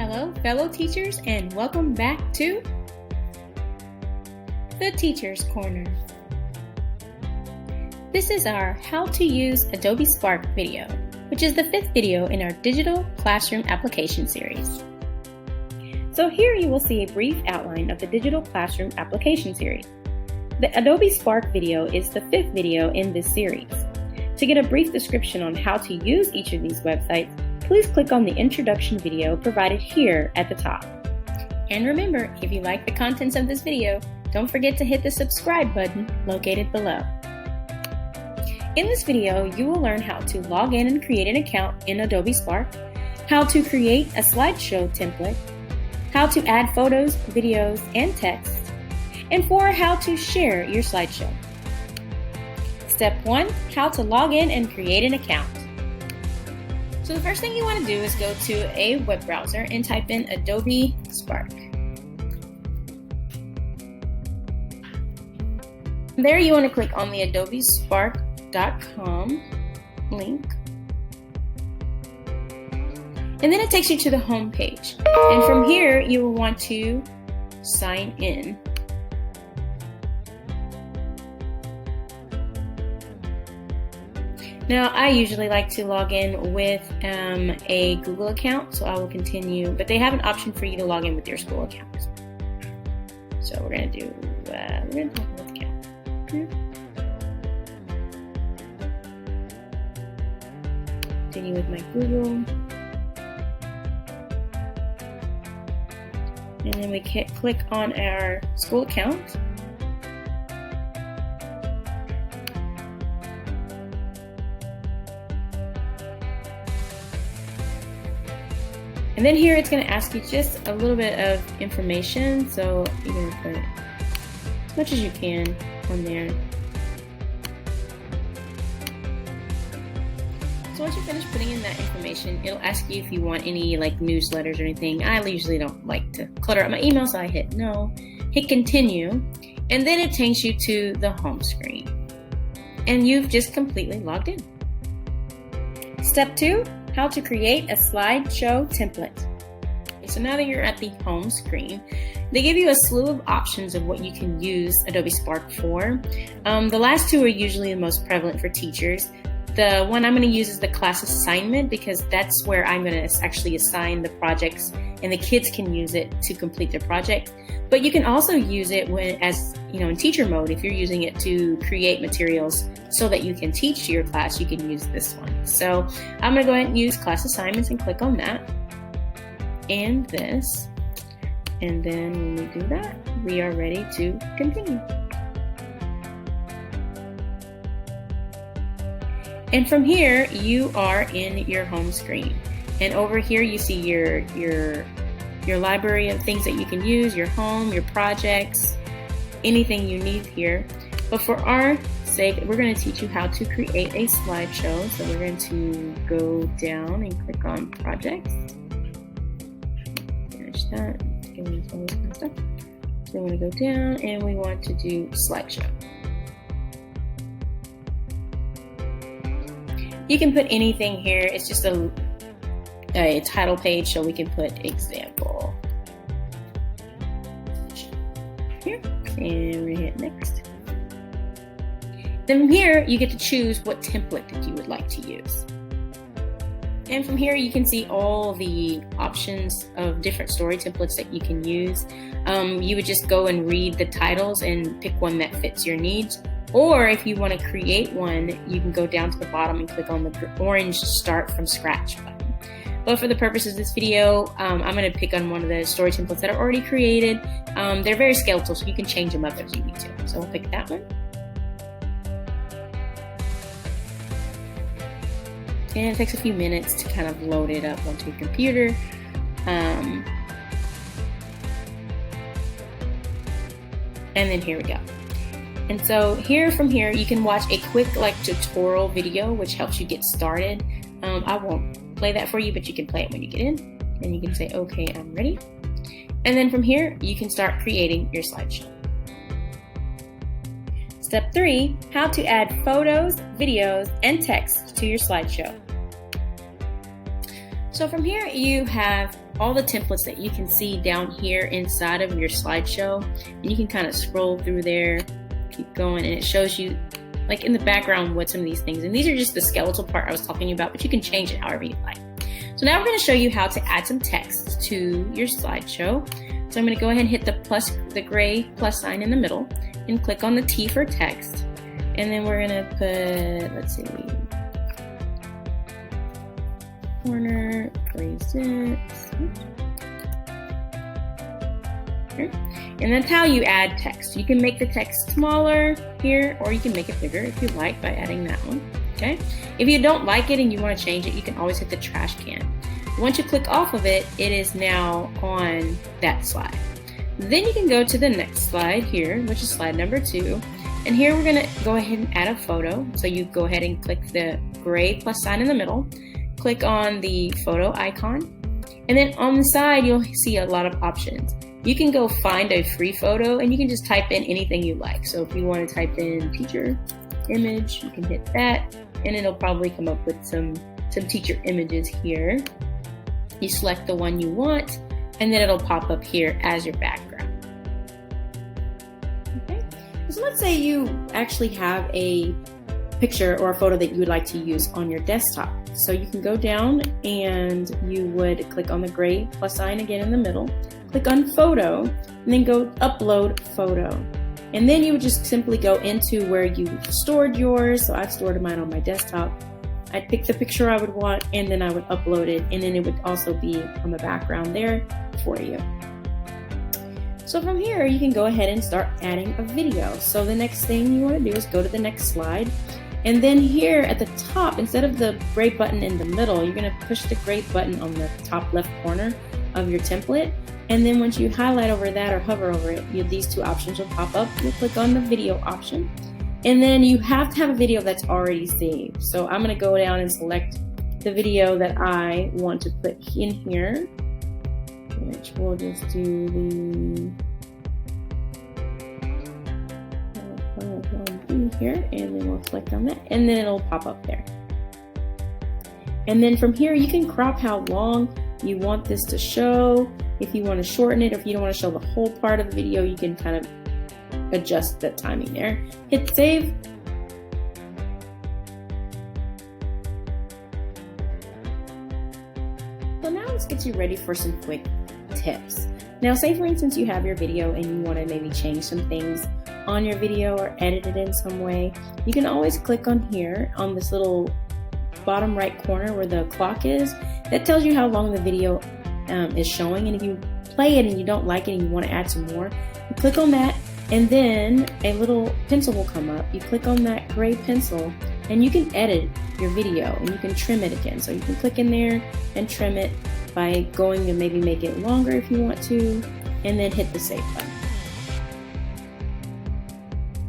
Hello, fellow teachers, and welcome back to the Teacher's Corner. This is our How to Use Adobe Spark video, which is the 5th video in our Digital Classroom Application series. So here you will see a brief outline of the Digital Classroom Application series. The Adobe Spark video is the 5th video in this series. To get a brief description on how to use each of these websites, please click on the introduction video provided here at the top. And remember, if you like the contents of this video, don't forget to hit the subscribe button located below. In this video, you will learn how to log in and create an account in Adobe Spark, how to create a slideshow template, how to add photos, videos, and text, and how to share your slideshow. Step 1, how to log in and create an account. So the first thing you want to do is go to a web browser and type in Adobe Spark. There you want to click on the adobespark.com link. And then it takes you to the home page. And from here you will want to sign in. Now, I usually like to log in with a Google account, so I will continue, but they have an option for you to log in with your school account. So we're going to do, we're going to log in with account. Continue with my Google. And then we click on our school account. And then here it's going to ask you just a little bit of information, so you're going to put as much as you can on there. So once you finish putting in that information, it'll ask you if you want any like newsletters or anything. I usually don't like to clutter up my email, so I hit no, hit continue, and then it takes you to the home screen. And you've just completely logged in. Step 2. How to create a slideshow template. So now that you're at the home screen, they give you a slew of options of what you can use Adobe Spark for. The last two are usually the most prevalent for teachers. The one I'm going to use is the class assignment because that's where I'm going to actually assign the projects and the kids can use it to complete their project. But you can also use it in teacher mode. If you're using it to create materials so that you can teach to your class, you can use this one. So I'm going to go ahead and use class assignments and click on that and this. And then when we do that, we are ready to continue. And from here, you are in your home screen. And over here, you see your library of things that you can use, your home, your projects, anything you need here. But for our sake, we're going to teach you how to create a slideshow. So we're going to go down and click on projects. Finish that. Give me some of this kind of stuff. So we want to go down and we want to do slideshow. You can put anything here. It's just a title page, so we can put example here, and we hit next. Then from here, you get to choose what template that you would like to use. And from here, you can see all the options of different story templates that you can use. You would just go and read the titles and pick one that fits your needs. Or if you want to create one, you can go down to the bottom and click on the orange Start from Scratch button. But for the purposes of this video, I'm going to pick on one of the story templates that are already created. They're very skeletal, so you can change them up as you need to. So we'll pick that one. And it takes a few minutes to kind of load it up onto your computer. And then here we go. And so from here, you can watch a quick tutorial video, which helps you get started. I won't play that for you, but you can play it when you get in. And you can say, okay, I'm ready. And then from here, you can start creating your slideshow. Step 3, how to add photos, videos, and text to your slideshow. So from here, you have all the templates that you can see down here inside of your slideshow, and you can kind of scroll through there, keep going, and it shows you like in the background what some of these things, and these are just the skeletal part I was talking about, but you can change it however you like. So now we're going to show you how to add some text to your slideshow. So I'm going to go ahead and hit the gray plus sign in the middle and click on the T for text, and then we're going to put, let's see, corner, presents, and that's how you add text. You can make the text smaller here, or you can make it bigger if you like by adding that one, okay? If you don't like it and you want to change it, you can always hit the trash can. Once you click off of it, it is now on that slide. Then you can go to the next slide here, which is slide number 2, and here we're gonna go ahead and add a photo. So you go ahead and click the gray plus sign in the middle, click on the photo icon, and then on the side you'll see a lot of options. You can go find a free photo, and you can just type in anything you like. So if you want to type in teacher image, you can hit that, and it'll probably come up with some teacher images here. You select the one you want, and then it'll pop up here as your background. Okay, so let's say you actually have a picture or a photo that you would like to use on your desktop. So you can go down and you would click on the gray plus sign again in the middle, click on photo, and then go upload photo. And then you would just simply go into where you stored yours. So I've stored mine on my desktop. I'd pick the picture I would want, and then I would upload it, and then it would also be on the background there for you. So from here, you can go ahead and start adding a video. So the next thing you want to do is go to the next slide. And then here at the top, instead of the gray button in the middle, you're going to push the gray button on the top left corner of your template. And then once you highlight over that or hover over it, these two options will pop up. You'll click on the video option. And then you have to have a video that's already saved. So I'm going to go down and select the video that I want to put in here, which we'll just do the here, and then we'll click on that, and then it'll pop up there. And then from here, you can crop how long you want this to show. If you want to shorten it, or if you don't want to show the whole part of the video, you can kind of adjust the timing there. Hit save. So now let's get you ready for some quick tips. Now, say for instance you have your video and you want to maybe change some things on your video or edit it in some way. You can always click on here on this little bottom right corner where the clock is. That tells you how long the video is showing, and if you play it and you don't like it and you want to add some more, you click on that, and then a little pencil will come up. You click on that gray pencil, and you can edit your video, and you can trim it again. So you can click in there and trim it by going and maybe make it longer if you want to, and then hit the save button.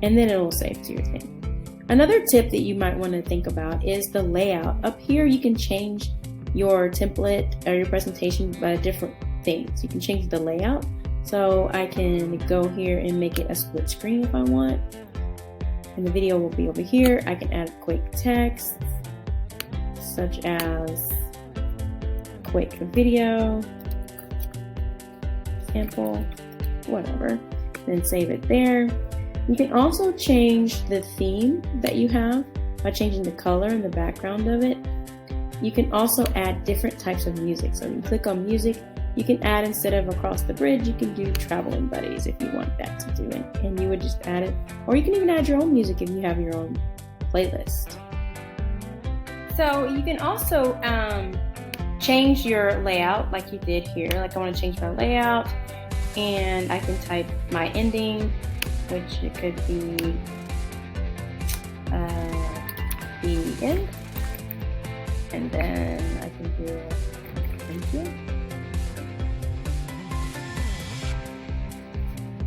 And then it will save to your thing. Another tip that you might want to think about is the layout. Up here you can change your template or your presentation by different things. You can change the layout. So I can go here and make it a split screen if I want. And the video will be over here. I can add quick text, such as quick video, sample, whatever. Then save it there. You can also change the theme that you have by changing the color and the background of it. You can also add different types of music. So you click on music, you can add, instead of Across the Bridge, you can do Traveling Buddies if you want that to do it. And you would just add it. Or you can even add your own music if you have your own playlist. So you can also change your layout like you did here. Like I want to change my layout, and I can type my ending, which it could be the end, and then I can do thank you.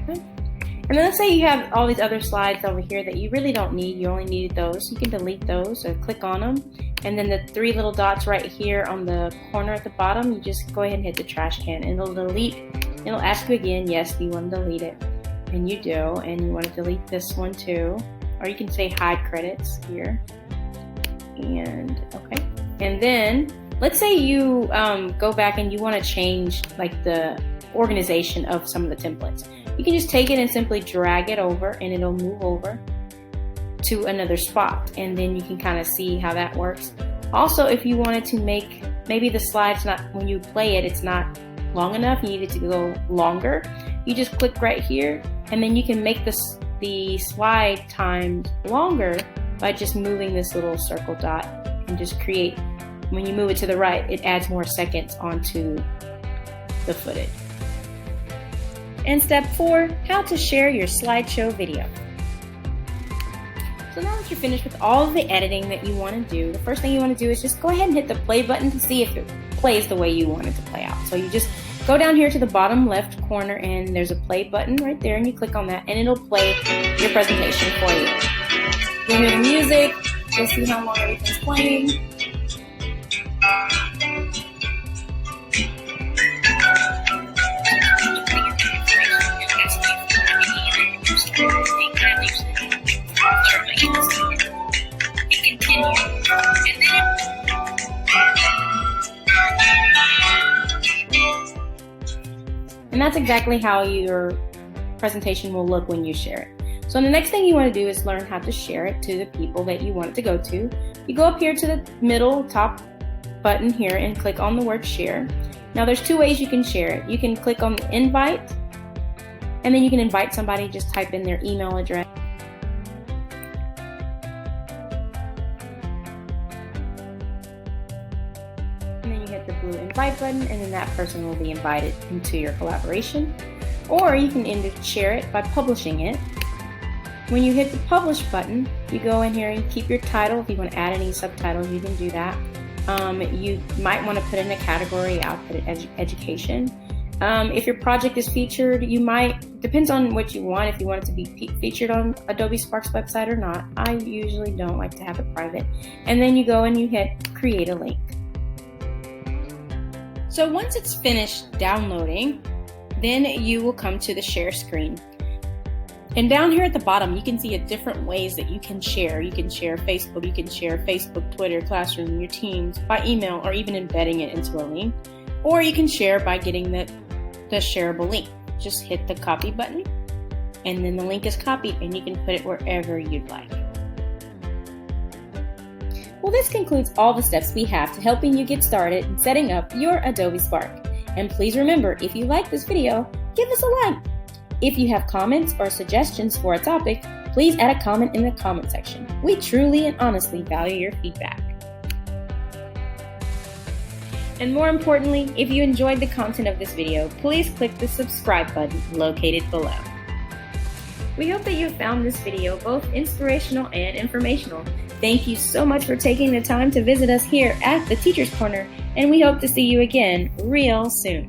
Okay. And then let's say you have all these other slides over here that you really don't need. You only need those. You can delete those, so click on them, and then the three little dots right here on the corner at the bottom, you just go ahead and hit the trash can, and it'll delete. It'll ask you again, yes, do you want to delete it? And you do, and you want to delete this one too, or you can say hide credits here, and okay, and then let's say you go back and you want to change like the organization of some of the templates. You can just take it and simply drag it over and it'll move over to another spot, and then you can kind of see how that works. Also, if you wanted to make maybe the slides, not when you play it, it's not long enough, you need it to go longer, you just click right here and then you can make the slide times longer by just moving this little circle dot and just create, when you move it to the right, it adds more seconds onto the footage. And step 4, how to share your slideshow video. So now that you're finished with all of the editing that you want to do, the first thing you want to do is just go ahead and hit the play button to see if it plays the way you want it to play out. So you just go down here to the bottom left corner and there's a play button right there, and you click on that and it'll play your presentation for you. You'll hear the music, you'll see how long everything's playing. And that's exactly how your presentation will look when you share it. So the next thing you want to do is learn how to share it to the people that you want it to go to. You go up here to the middle top button here and click on the word share. Now there's 2 ways you can share it. You can click on the invite, and then you can invite somebody, just type in their email address. And then you hit the blue invite button, and then that person will be invited into your collaboration. Or you can share it by publishing it. When you hit the publish button, you go in here and keep your title. If you want to add any subtitles, you can do that. You might want to put in a category, I'll put it education. If your project is featured, you might, depends on what you want, if you want it to be featured on Adobe Spark's website or not. I usually don't like to have it private. And then you go and you hit create a link. So once it's finished downloading, then you will come to the share screen. And down here at the bottom, you can see different ways that you can share. You can share Facebook, you can share Facebook, Twitter, Classroom, your Teams, by email, or even embedding it into a link. Or you can share by getting the shareable link. Just hit the copy button, and then the link is copied, and you can put it wherever you'd like. Well, this concludes all the steps we have to helping you get started in setting up your Adobe Spark. And please remember, if you like this video, give us a like. If you have comments or suggestions for a topic, please add a comment in the comment section. We truly and honestly value your feedback. And more importantly, if you enjoyed the content of this video, please click the subscribe button located below. We hope that you found this video both inspirational and informational. Thank you so much for taking the time to visit us here at the Teacher's Corner, and we hope to see you again real soon.